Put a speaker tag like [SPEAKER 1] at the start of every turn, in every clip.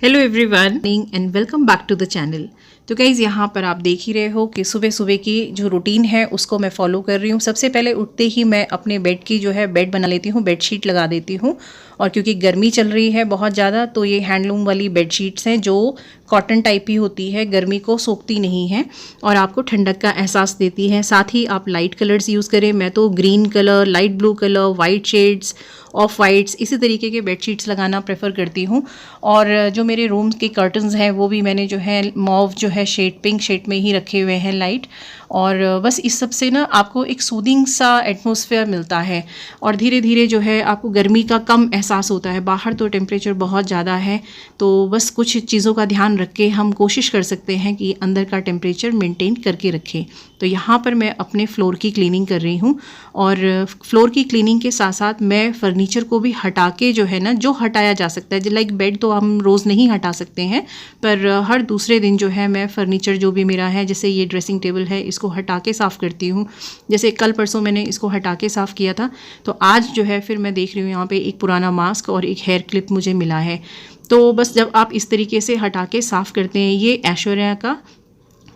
[SPEAKER 1] Hello everyone and welcome back to the channel. तो guys यहाँ पर आप देख ही रहे हो कि सुबह सुबह की जो रूटीन है उसको मैं फॉलो कर रही हूँ। सबसे पहले उठते ही मैं अपने बेड की जो है बेड बना लेती हूँ, बेडशीट लगा देती हूँ। और क्योंकि गर्मी चल रही है बहुत ज़्यादा, तो ये हैंडलूम वाली बेडशीट्स हैं जो कॉटन टाइप ही होती है, गर्मी को सोखती नहीं है और आपको ठंडक का एहसास देती है। साथ ही आप लाइट कलर्स यूज़ करें, मैं तो green colour, light blue colour, white shades, of whites, इसी तरीके के बेडशीट्स लगाना प्रेफर करती हूँ। और जो मेरे रूम के कर्टन्स हैं वो भी मैंने जो है मॉव जो है शेड, पिंक शेड में ही रखे हुए हैं लाइट। और बस इस सब से ना आपको एक सूदिंग सा एटमॉस्फेयर मिलता है और धीरे धीरे जो है आपको गर्मी का कम एहसास होता है। बाहर तो टेम्परेचर बहुत ज़्यादा है, तो बस कुछ चीज़ों का ध्यान रख के हम कोशिश कर सकते हैं कि अंदर का टेम्परेचर मेंटेन करके रखें। तो यहाँ पर मैं अपने फ्लोर की क्लीनिंग कर रही हूँ और फ्लोर की क्लीनिंग के साथ साथ मैं फर्नीचर को भी हटा के जो है ना, जो हटाया जा सकता है, लाइक बेड तो हम रोज़ नहीं हटा सकते हैं, पर हर दूसरे दिन जो है मैं फर्नीचर जो भी मेरा है, जैसे ये ड्रेसिंग टेबल है, इसको हटा के साफ़ करती हूँ। जैसे कल परसों मैंने इसको हटा के साफ़ किया था, तो आज जो है फिर मैं देख रही हूँ यहाँ पे एक पुराना मास्क और एक हेयर क्लिप मुझे मिला है। तो बस जब आप इस तरीके से हटा के साफ़ करते हैं, ये ऐश्वर्या का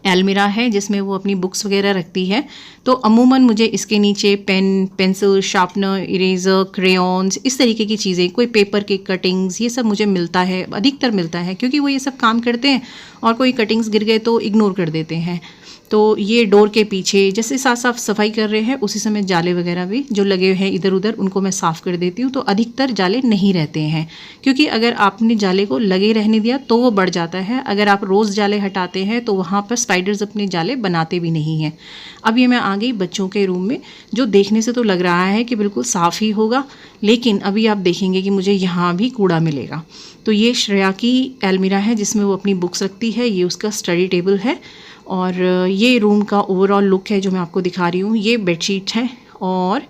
[SPEAKER 1] अलमीरा है जिसमें वो अपनी बुक्स वगैरह रखती है। तो अमूमन मुझे इसके नीचे pen, pencil, sharpener, eraser, crayons, इस तरीके की चीज़ें, कोई पेपर के कटिंग्स, ये सब मुझे मिलता है, अधिकतर मिलता है, क्योंकि वो ये सब काम करते हैं और कोई कटिंग्स गिर गए तो इग्नोर कर देते हैं। तो ये डोर के पीछे जैसे साफ साफ सफाई कर रहे हैं उसी समय जाले वगैरह भी जो लगे हुए हैं इधर उधर, उनको मैं साफ़ कर देती हूँ। तो अधिकतर जाले नहीं रहते हैं, क्योंकि अगर आपने जाले को लगे रहने दिया तो वो बढ़ जाता है। अगर आप रोज़ जाले हटाते हैं तो वहाँ पर स्पाइडर्स अपने जाले बनाते भी नहीं हैं। अब ये मैं आ गई बच्चों के रूम में, जो देखने से तो लग रहा है कि बिल्कुल साफ़ ही होगा, लेकिन अभी आप देखेंगे कि मुझे यहाँ भी कूड़ा मिलेगा। तो ये श्रेया की अलमीरा है जिसमें वो अपनी बुक्स रखती है, ये उसका स्टडी टेबल है और ये रूम का ओवरऑल लुक है जो मैं आपको दिखा रही हूँ। ये बेडशीट है और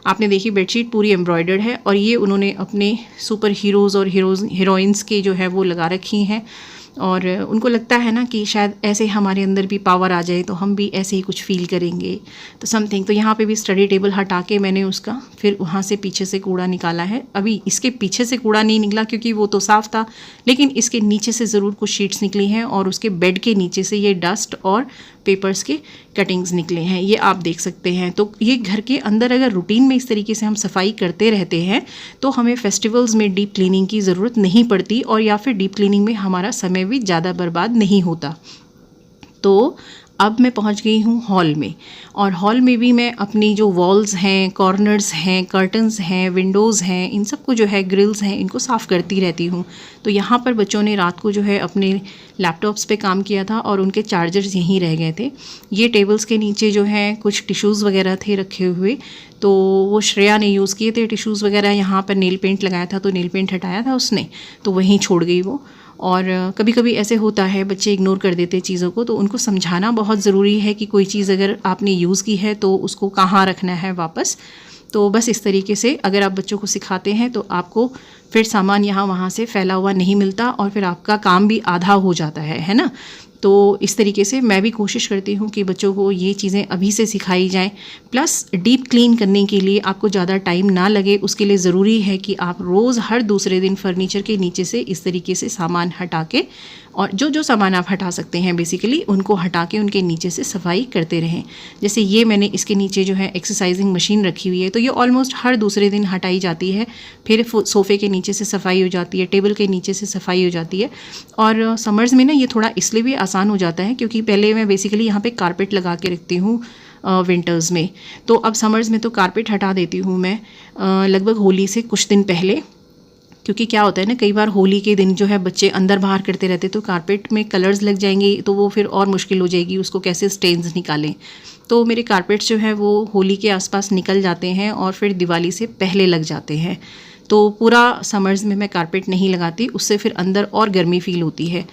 [SPEAKER 1] आपने देखी बेडशीट पूरी एम्ब्रॉयडर्ड है और ये उन्होंने अपने सुपर हीरोज़ और हीरोइंस के जो है वो लगा रखी हैं और उनको लगता है ना कि शायद ऐसे हमारे अंदर भी पावर आ जाए तो हम भी ऐसे ही कुछ फील करेंगे, तो समथिंग। तो यहाँ पे भी स्टडी टेबल हटा के मैंने उसका फिर वहाँ से पीछे से कूड़ा निकाला है। अभी इसके पीछे से कूड़ा नहीं निकला क्योंकि वो तो साफ़ था, लेकिन इसके नीचे से ज़रूर कुछ शीट्स निकली हैं और उसके बेड के नीचे से ये डस्ट और पेपर्स के कटिंग्स निकले हैं, ये आप देख सकते हैं। तो ये घर के अंदर अगर रूटीन में इस तरीके से हम सफाई करते रहते हैं तो हमें फेस्टिवल्स में डीप क्लीनिंग की ज़रूरत नहीं पड़ती और या फिर डीप क्लीनिंग में हमारा समय भी ज़्यादा बर्बाद नहीं होता। तो अब मैं पहुंच गई हूँ हॉल में और हॉल में भी मैं अपनी जो वॉल्स हैं, कॉर्नर्स हैं, कर्टन्स हैं, विंडोज़ हैं, इन सब को जो है, ग्रिल्स हैं, इनको साफ़ करती रहती हूँ। तो यहाँ पर बच्चों ने रात को जो है अपने लैपटॉप्स पे काम किया था और उनके चार्जर्स यहीं रह गए थे। ये टेबल्स के नीचे जो है कुछ टिश्यूज़ वगैरह थे रखे हुए, तो वो श्रेया ने यूज़ किए थे टिश्यूज़ वगैरह। यहाँ पर नेल पेंट लगाया था तो नेल पेंट हटाया था उसने, तो वहीं छोड़ गई वो। और कभी कभी ऐसे होता है बच्चे इग्नोर कर देते चीज़ों को, तो उनको समझाना बहुत ज़रूरी है कि कोई चीज़ अगर आपने यूज़ की है तो उसको कहाँ रखना है वापस। तो बस इस तरीके से अगर आप बच्चों को सिखाते हैं तो आपको फिर सामान यहाँ वहाँ से फैला हुआ नहीं मिलता और फिर आपका काम भी आधा हो जाता है ना। तो इस तरीके से मैं भी कोशिश करती हूँ कि बच्चों को ये चीज़ें अभी से सिखाई जाएं। प्लस डीप क्लीन करने के लिए आपको ज़्यादा टाइम ना लगे, उसके लिए ज़रूरी है कि आप रोज़ हर दूसरे दिन फर्नीचर के नीचे से इस तरीके से सामान हटा के, और जो जो सामान आप हटा सकते हैं बेसिकली उनको हटा के उनके नीचे से सफाई करते रहें। जैसे ये मैंने इसके नीचे जो है एक्सरसाइजिंग मशीन रखी हुई है, तो ये ऑलमोस्ट हर दूसरे दिन हटाई जाती है। फिर सोफ़े के नीचे से सफाई हो जाती है, टेबल के नीचे से सफाई हो जाती है। और समर्स में ना ये थोड़ा इसलिए भी आसान हो जाता है क्योंकि पहले मैं बेसिकली यहाँ पे कारपेट लगा के रखती हूँ विंटर्स में, तो अब समर्स में तो कारपेट हटा देती हूँ मैं लगभग होली से कुछ दिन पहले। क्योंकि क्या होता है ना, कई बार होली के दिन जो है बच्चे अंदर बाहर करते रहते तो कारपेट में कलर्स लग जाएंगे, तो वो फिर और मुश्किल हो जाएगी, उसको कैसे स्टेन्स निकालें। तो मेरे कारपेट्स जो है वो होली के आसपास निकल जाते हैं और फिर दिवाली से पहले लग जाते हैं। तो पूरा समर्स में मैं कारपेट नहीं लगाती, उससे फिर अंदर और गर्मी फील होती है।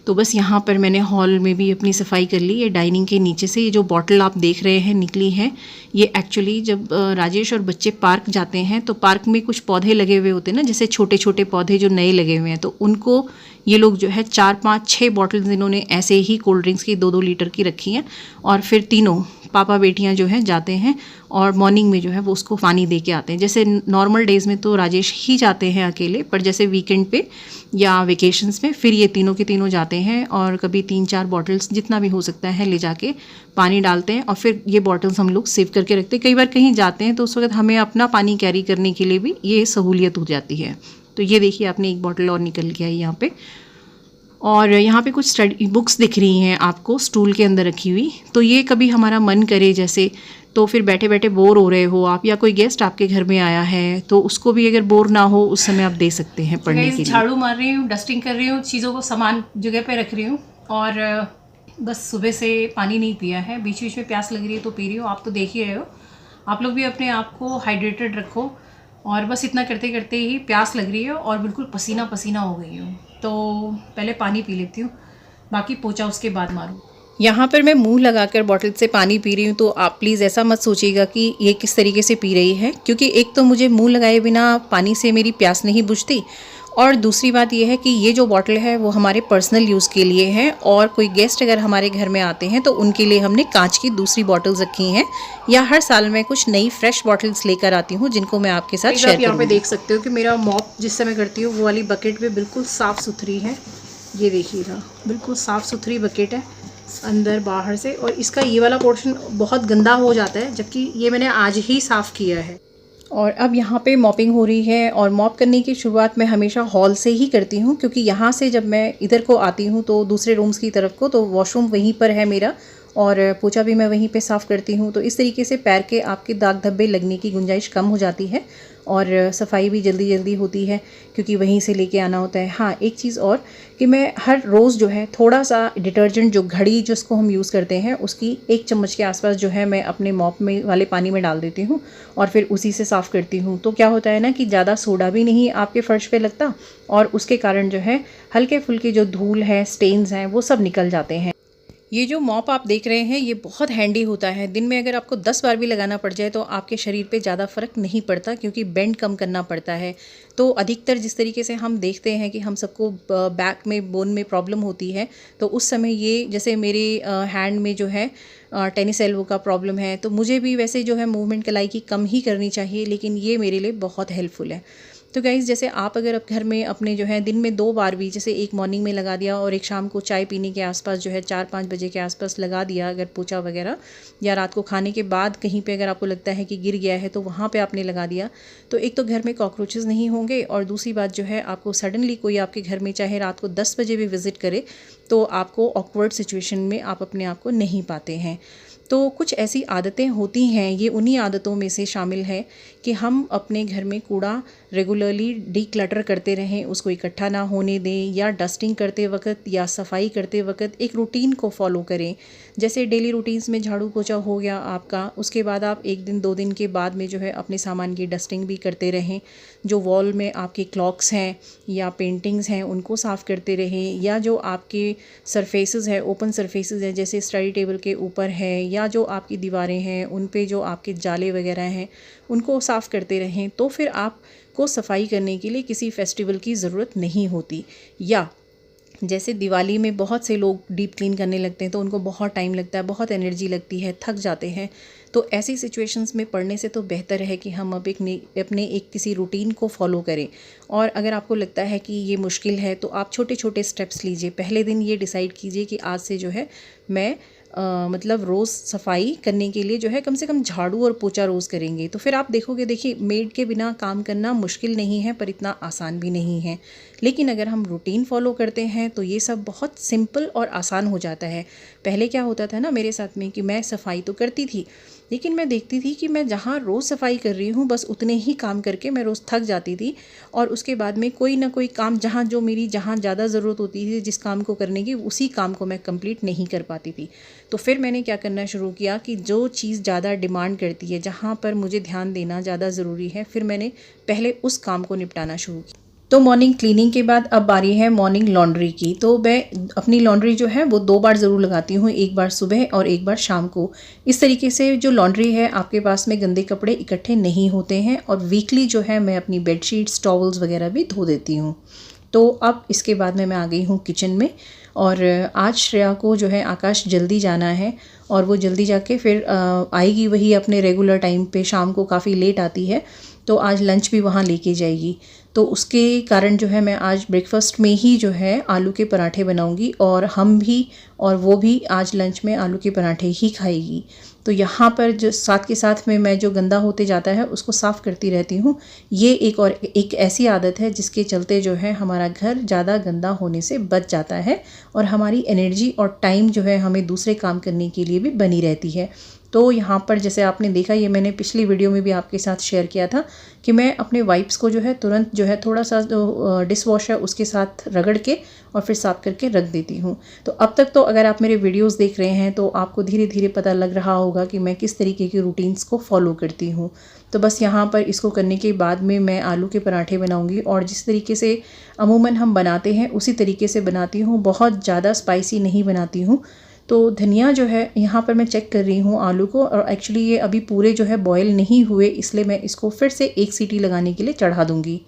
[SPEAKER 1] तो बस यहाँ पर मैंने हॉल में भी अपनी सफाई कर ली। ये डाइनिंग के नीचे से ये जो बॉटल आप देख रहे हैं निकली है, ये एक्चुअली जब राजेश और बच्चे पार्क जाते हैं तो पार्क में कुछ पौधे लगे हुए होते हैं ना, जैसे छोटे छोटे पौधे जो नए लगे हुए हैं, तो उनको ये लोग जो है 4 5 6 बॉटल्स इन्होंने ऐसे ही कोल्ड ड्रिंक्स की 2-2 लीटर की रखी हैं। और फिर तीनों पापा बेटियां जो हैं जाते हैं और मॉर्निंग में जो है वो उसको पानी दे के आते हैं। जैसे नॉर्मल डेज़ में तो राजेश ही जाते हैं अकेले, पर जैसे वीकेंड पे या वेकेशंस में फिर ये तीनों के तीनों जाते हैं और कभी 3-4 बॉटल्स जितना भी हो सकता है ले जाके पानी डालते हैं और फिर ये बॉटल्स हम लोग सेव करके रखते हैं। कई बार कहीं जाते हैं तो उस वक्त हमें अपना पानी कैरी करने के लिए भी ये सहूलियत हो जाती है। तो ये देखिए आपने एक बॉटल और निकल गया है यहाँ पे। और यहाँ पे कुछ स्टडी बुक्स दिख रही हैं आपको स्टूल के अंदर रखी हुई। तो ये कभी हमारा मन करे जैसे, तो फिर बैठे बैठे बोर हो रहे हो आप या कोई गेस्ट आपके घर में आया है तो उसको भी अगर बोर ना हो उस समय आप दे सकते हैं पढ़ने के लिए। झाड़ू मार रही हूँ, डस्टिंग कर रही हूँ, चीज़ों को सामान जगह पे रख रही हूँ और बस सुबह से पानी नहीं पिया है, बीच बीच में प्यास लग रही है तो पी रही हूँ। आप तो देख ही रहे हो, आप लोग भी अपने आप को हाइड्रेटेड रखो। और बस इतना करते करते ही प्यास लग रही है और बिल्कुल पसीना पसीना हो गई हूँ, तो पहले पानी पी लेती हूँ, बाकी पोछा उसके बाद मारूँ। यहाँ पर मैं मुंह लगाकर बॉटल से पानी पी रही हूँ, तो आप प्लीज़ ऐसा मत सोचिएगा कि ये किस तरीके से पी रही है, क्योंकि एक तो मुझे मुंह लगाए बिना पानी से मेरी प्यास नहीं बुझती और दूसरी बात यह है कि ये जो बॉटल है वो हमारे पर्सनल यूज़ के लिए है और कोई गेस्ट अगर हमारे घर में आते हैं तो उनके लिए हमने कांच की दूसरी बॉटल्स रखी हैं, या हर साल मैं कुछ नई फ्रेश बॉटल्स लेकर आती हूँ जिनको मैं आपके साथ शेयर करूँगी। यहाँ पे देख सकते हो कि मेरा मॉप जिस समय करती हूँ वो वाली बकेट भी बिल्कुल साफ़ सुथरी है। ये देखिएगा, बिल्कुल साफ़ सुथरी बकेट है अंदर बाहर से, और इसका ये वाला पोर्शन बहुत गंदा हो जाता है, जबकि ये मैंने आज ही साफ़ किया है। और अब यहाँ पे मॉपिंग हो रही है और मॉप करने की शुरुआत मैं हमेशा हॉल से ही करती हूँ, क्योंकि यहाँ से जब मैं इधर को आती हूँ तो दूसरे रूम्स की तरफ को, तो वॉशरूम वहीं पर है मेरा और पोछा भी मैं वहीं पे साफ़ करती हूँ। तो इस तरीके से पैर के आपके दाग धब्बे लगने की गुंजाइश कम हो जाती है और सफाई भी जल्दी जल्दी होती है, क्योंकि वहीं से लेके आना होता है। हाँ, एक चीज़ और कि मैं हर रोज़ जो है थोड़ा सा डिटर्जेंट, जो घड़ी जिसको हम यूज़ करते हैं, उसकी 1 चम्मच के आसपास जो है मैं अपने मॉप में वाले पानी में डाल देती हूँ और फिर उसी से साफ़ करती हूँ। तो क्या होता है ना कि ज़्यादा सोडा भी नहीं आपके फ़र्श पे लगता और उसके कारण जो है हल्के फुल्के जो धूल है, स्टेन्स हैं, वो सब निकल जाते हैं। ये जो मॉप आप देख रहे हैं ये बहुत हैंडी होता है। दिन में अगर आपको 10 बार भी लगाना पड़ जाए तो आपके शरीर पे ज़्यादा फ़र्क नहीं पड़ता, क्योंकि बेंड कम करना पड़ता है। तो अधिकतर जिस तरीके से हम देखते हैं कि हम सबको बैक में, बोन में प्रॉब्लम होती है, तो उस समय ये, जैसे मेरे हैंड में जो है टेनिस एल्बो का प्रॉब्लम है, तो मुझे भी वैसे जो है मूवमेंट कलाई की कम ही करनी चाहिए, लेकिन ये मेरे लिए बहुत हेल्पफुल है। तो गाइज़, जैसे आप अगर अब घर में अपने जो है दिन में 2 बार भी, जैसे एक मॉर्निंग में लगा दिया और एक शाम को चाय पीने के आसपास जो है 4-5 बजे के आसपास लगा दिया अगर पोछा वगैरह, या रात को खाने के बाद कहीं पे अगर आपको लगता है कि गिर गया है तो वहाँ पे आपने लगा दिया, तो एक तो घर में कॉकरोचेस नहीं होंगे और दूसरी बात जो है आपको सडनली कोई आपके घर में चाहे रात को 10 बजे भी विज़िट करे तो आपको ऑकवर्ड सिचुएशन में आप अपने आप को नहीं पाते हैं। तो कुछ ऐसी आदतें होती हैं, ये उन्हीं आदतों में से शामिल है कि हम अपने घर में कूड़ा रेगुलरली डीक्लटर करते रहें, उसको इकट्ठा ना होने दें, या डस्टिंग करते वक्त या सफाई करते वक्त एक रूटीन को फॉलो करें। जैसे डेली रूटीन्स में झाड़ू पोछा हो गया आपका, उसके बाद आप 1 दिन 2 दिन के बाद में जो है अपने सामान की डस्टिंग भी करते रहें। जो वॉल में आपके क्लॉक्स हैं या पेंटिंग्स हैं उनको साफ़ करते रहें, या जो आपके सरफेसेस है, ओपन सरफेसेस हैं, जैसे स्टडी टेबल के ऊपर है या जो आपकी दीवारें हैं उन पे जो आपके जाले वगैरह हैं उनको साफ़ करते रहें। तो फिर आपको सफाई करने के लिए किसी फेस्टिवल की ज़रूरत नहीं होती। या जैसे दिवाली में बहुत से लोग डीप क्लीन करने लगते हैं तो उनको बहुत टाइम लगता है, बहुत एनर्जी लगती है, थक जाते हैं। तो ऐसी सिचुएशंस में पढ़ने से तो बेहतर है कि हम अब अपने एक किसी रूटीन को फॉलो करें। और अगर आपको लगता है कि ये मुश्किल है तो आप छोटे छोटे स्टेप्स लीजिए। पहले दिन ये डिसाइड कीजिए कि आज से जो है मैं मतलब रोज़ सफाई करने के लिए जो है कम से कम झाड़ू और पोछा रोज़ करेंगे। तो फिर आप देखोगे, देखिए मेड के बिना काम करना मुश्किल नहीं है पर इतना आसान भी नहीं है, लेकिन अगर हम रूटीन फॉलो करते हैं तो ये सब बहुत सिंपल और आसान हो जाता है। पहले क्या होता था ना मेरे साथ में कि मैं सफाई तो करती थी, लेकिन मैं देखती थी कि मैं जहाँ रोज़ सफाई कर रही हूँ बस उतने ही काम करके मैं रोज़ थक जाती थी, और उसके बाद में कोई ना कोई काम जहाँ ज़्यादा ज़रूरत होती थी जिस काम को करने की, उसी काम को मैं कंप्लीट नहीं कर पाती थी। तो फिर मैंने क्या करना शुरू किया कि जो चीज़ ज़्यादा डिमांड करती है, जहाँ पर मुझे ध्यान देना ज़्यादा ज़रूरी है, फिर मैंने पहले उस काम को निपटाना शुरू किया। तो मॉर्निंग क्लीनिंग के बाद अब बारी है मॉर्निंग लॉन्ड्री की। तो मैं अपनी लॉन्ड्री जो है वो 2 बार ज़रूर लगाती हूँ, एक बार सुबह और एक बार शाम को। इस तरीके से जो लॉन्ड्री है आपके पास में गंदे कपड़े इकट्ठे नहीं होते हैं, और वीकली जो है मैं अपनी बेडशीट्स, टॉवल्स वगैरह भी धो देती हूँ। तो अब इसके बाद में मैं आ गई हूँ किचन में, और आज श्रेया को जो है आकाश जल्दी जाना है, और वो जल्दी जाके फिर आएगी वही अपने रेगुलर टाइम पे, शाम को काफ़ी लेट आती है, तो आज लंच भी वहाँ लेके जाएगी। तो उसके कारण जो है मैं आज ब्रेकफास्ट में ही जो है आलू के पराठे बनाऊंगी, और हम भी और वो भी आज लंच में आलू के पराठे ही खाएगी। तो यहाँ पर जो साथ के साथ में मैं जो गंदा होते जाता है उसको साफ़ करती रहती हूँ। ये एक ऐसी आदत है जिसके चलते जो है हमारा घर ज़्यादा गंदा होने से बच जाता है, और हमारी एनर्जी और टाइम जो है हमें दूसरे काम करने के लिए भी बनी रहती है। तो यहाँ पर जैसे आपने देखा, ये मैंने पिछली वीडियो में भी आपके साथ शेयर किया था कि मैं अपने वाइप्स को जो है तुरंत जो है थोड़ा सा जो डिश वॉश है उसके साथ रगड़ के और फिर साफ़ करके रख देती हूँ। तो अब तक तो अगर आप मेरे वीडियोस देख रहे हैं तो आपको धीरे धीरे पता लग रहा होगा कि मैं किस तरीके की रूटीन्स को फॉलो करती हूँ। तो बस यहाँ पर इसको करने के बाद में मैं आलू के पराठे बनाऊँगी, और जिस तरीके से अमूमन हम बनाते हैं उसी तरीके से बनाती हूँ। बहुत ज़्यादा स्पाइसी नहीं बनाती हूँ। तो धनिया जो है यहाँ पर मैं चेक कर रही हूँ आलू को, और एक्चुअली ये अभी पूरे जो है बॉयल नहीं हुए, इसलिए मैं इसको फिर से 1 सीटी लगाने के लिए चढ़ा दूँगी।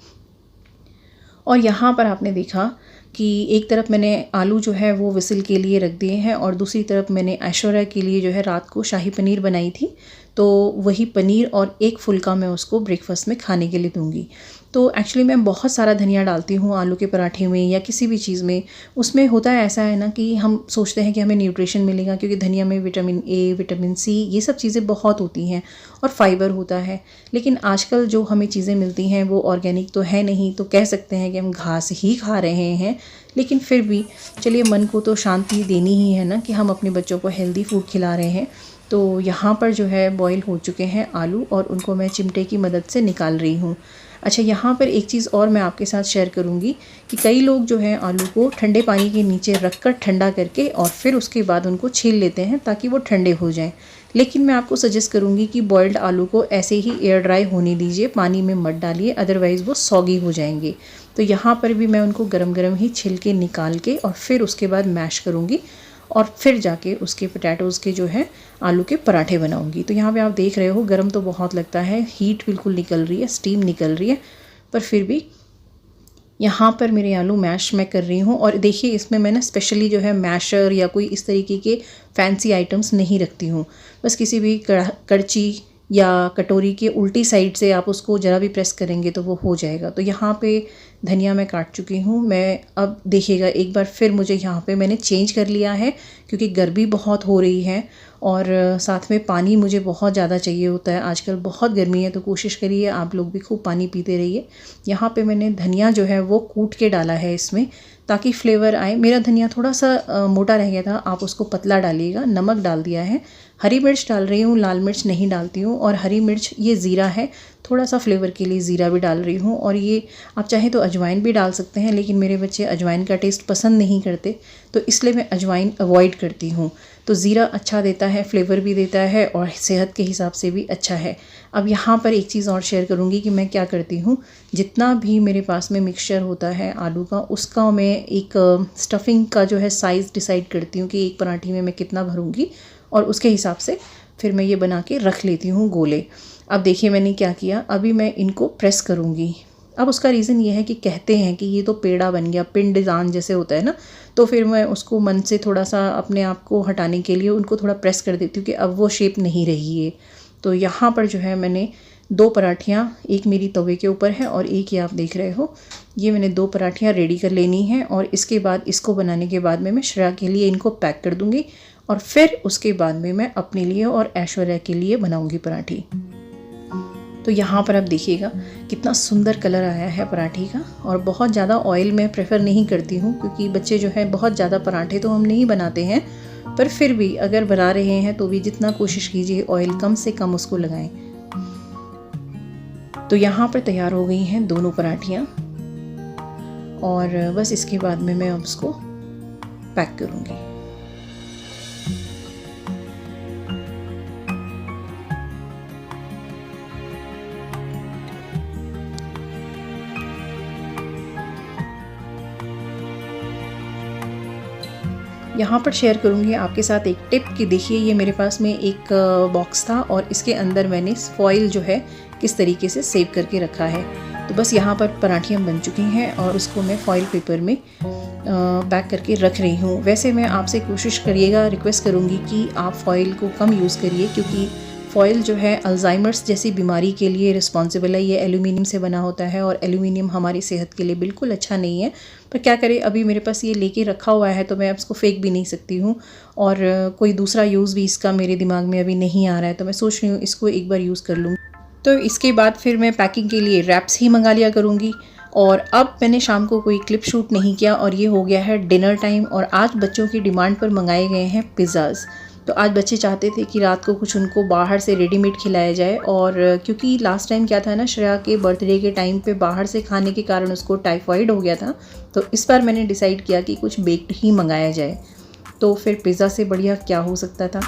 [SPEAKER 1] और यहाँ पर आपने देखा कि एक तरफ मैंने आलू जो है वो विसिल के लिए रख दिए हैं, और दूसरी तरफ मैंने ऐश्वर्या के लिए जो है रात को शाही पनीर बनाई थी, तो वही पनीर और एक फुल्का मैं उसको ब्रेकफास्ट में खाने के लिए दूंगी। तो एक्चुअली मैं बहुत सारा धनिया डालती हूँ आलू के पराठे में या किसी भी चीज़ में। उसमें होता है ऐसा है ना कि हम सोचते हैं कि हमें न्यूट्रिशन मिलेगा, क्योंकि धनिया में विटामिन ए, विटामिन सी, ये सब चीज़ें बहुत होती हैं, और फाइबर होता है। लेकिन आजकल जो हमें चीज़ें मिलती हैं वो ऑर्गेनिक तो है नहीं, तो कह सकते हैं कि हम घास ही खा रहे हैं। लेकिन फिर भी चलिए, मन को तो शांति देनी ही है ना कि हम अपने बच्चों को हेल्दी फूड खिला रहे हैं। तो यहाँ पर जो है बॉईल हो चुके हैं आलू, और उनको मैं चिमटे की मदद से निकाल रही हूँ। अच्छा, यहाँ पर एक चीज़ और मैं आपके साथ शेयर करूँगी कि कई लोग जो है आलू को ठंडे पानी के नीचे रख कर ठंडा करके और फिर उसके बाद उनको छील लेते हैं ताकि वो ठंडे हो जाएं। लेकिन मैं आपको सजेस्ट करूँगी कि बॉइल्ड आलू को ऐसे ही एयर ड्राई होने दीजिए, पानी में मत डालिए, अदरवाइज़ वो सॉगी हो जाएंगे। तो यहाँ पर भी मैं उनको गरम गरम ही छिल के निकाल के और फिर उसके बाद मैश करूँगी, और फिर जाके उसके पोटैटोज़ के जो है आलू के पराठे बनाऊंगी। तो यहाँ पे आप देख रहे हो गरम तो बहुत लगता है, हीट बिल्कुल निकल रही है, स्टीम निकल रही है, पर फिर भी यहाँ पर मेरे आलू मैश मैं कर रही हूँ। और देखिए, इसमें मैं ना स्पेशली जो है मैशर या कोई इस तरीके के फैंसी आइटम्स नहीं रखती हूँ। बस किसी भी कड़ची या कटोरी के उल्टी साइड से आप उसको ज़रा भी प्रेस करेंगे तो वो हो जाएगा। तो यहाँ पे धनिया मैं काट चुकी हूँ। मैं अब देखिएगा एक बार फिर मुझे यहाँ पे मैंने चेंज कर लिया है, क्योंकि गर्मी बहुत हो रही है और साथ में पानी मुझे बहुत ज़्यादा चाहिए होता है। आजकल बहुत गर्मी है, तो कोशिश करिए आप लोग भी खूब पानी पीते रहिए। यहाँ पे मैंने धनिया जो है वो कूट के डाला है इसमें, ताकि फ्लेवर आए। मेरा धनिया थोड़ा सा मोटा रह गया था, आप उसको पतला डालिएगा। नमक डाल दिया है, हरी मिर्च डाल रही हूँ, लाल मिर्च नहीं डालती हूँ। और हरी मिर्च, ये ज़ीरा है, थोड़ा सा फ्लेवर के लिए ज़ीरा भी डाल रही हूँ। और ये आप चाहें तो अजवाइन भी डाल सकते हैं, लेकिन मेरे बच्चे अजवाइन का टेस्ट पसंद नहीं करते, तो इसलिए मैं अजवाइन अवॉइड करती हूँ। तो ज़ीरा अच्छा देता है, फ्लेवर भी देता है और सेहत के हिसाब से भी अच्छा है। अब यहाँ पर एक चीज़ और शेयर करूँगी कि मैं क्या करती हूँ, जितना भी मेरे पास में मिक्सचर होता है आलू का, उसका मैं एक स्टफिंग का जो है साइज़ डिसाइड करती हूँ कि एक पराठी में मैं कितना भरूँगी, और उसके हिसाब से फिर मैं ये बना के रख लेती हूँ गोले। अब देखिए मैंने क्या किया, अभी मैं इनको प्रेस करूँगी। अब उसका रीज़न ये है कि कहते हैं कि ये तो पेड़ा बन गया, पिंडदान जैसे होता है ना, तो फिर मैं उसको मन से थोड़ा सा अपने आप को हटाने के लिए उनको थोड़ा प्रेस कर देती हूँ कि अब वो शेप नहीं रही है। तो यहाँ पर जो है मैंने 2 पराठियाँ, एक मेरी तवे के ऊपर है और एक ये आप देख रहे हो, ये मैंने 2 पराठियाँ रेडी कर लेनी है। और इसके बाद इसको बनाने के बाद में मैं श्रेया के लिए इनको पैक कर दूँगी, और फिर उसके बाद में मैं अपने लिए और ऐश्वर्या के लिए बनाऊँगी पराठी। तो यहाँ पर आप देखिएगा कितना सुंदर कलर आया है पराठी का। और बहुत ज़्यादा ऑयल मैं प्रेफर नहीं करती हूँ, क्योंकि बच्चे जो है बहुत ज़्यादा पराठे तो हम नहीं बनाते हैं, पर फिर भी अगर बना रहे हैं तो भी जितना कोशिश कीजिए ऑयल कम से कम उसको लगाएं। तो यहाँ पर तैयार हो गई हैं दोनों पराठियाँ, और बस इसके बाद में मैं अब उसको पैक करूँगी। यहाँ पर शेयर करूँगी आपके साथ एक टिप कि देखिए ये मेरे पास में एक बॉक्स था और इसके अंदर मैंने फॉइल जो है किस तरीके से सेव करके रखा है। तो बस यहाँ पर पराठियाँ बन चुकी हैं और उसको मैं फॉइल पेपर में पैक करके रख रही हूँ। वैसे मैं आपसे कोशिश करिएगा, रिक्वेस्ट करूँगी कि आप फॉइल को कम यूज़ करिए, क्योंकि फॉइल जो है अल्जाइमर्स जैसी बीमारी के लिए रिस्पॉन्सिबल है। ये एल्यूमिनियम से बना होता है और एल्यूमिनियम हमारी सेहत के लिए बिल्कुल अच्छा नहीं है। पर क्या करें, अभी मेरे पास ये लेके रखा हुआ है तो मैं इसको फेंक भी नहीं सकती हूँ और कोई दूसरा यूज़ भी इसका मेरे दिमाग में अभी नहीं आ रहा है, तो मैं सोच रही हूँ इसको एक बार यूज़ कर लूँ। तो इसके बाद फिर मैं पैकिंग के लिए रैप्स ही मंगा लिया करूँगी। और अब मैंने शाम को कोई क्लिप शूट नहीं किया और ये हो गया है डिनर टाइम। और आज बच्चों की डिमांड पर मंगाए गए हैं पिज़्ज़ाज़। तो आज बच्चे चाहते थे कि रात को कुछ उनको बाहर से रेडीमेड खिलाया जाए, और क्योंकि लास्ट टाइम क्या था ना, श्रेया के बर्थडे के टाइम पे बाहर से खाने के कारण उसको टाइफाइड हो गया था। तो इस बार मैंने डिसाइड किया कि कुछ बेक्ड ही मंगाया जाए। तो फिर पिज़्ज़ा से बढ़िया क्या हो सकता था।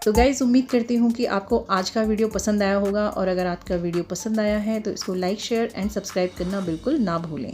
[SPEAKER 1] तो गाइज़, उम्मीद करती हूँ कि आपको आज का वीडियो पसंद आया होगा, और अगर आज का वीडियो पसंद आया है तो इसको लाइक, शेयर एंड सब्सक्राइब करना बिल्कुल ना भूलें।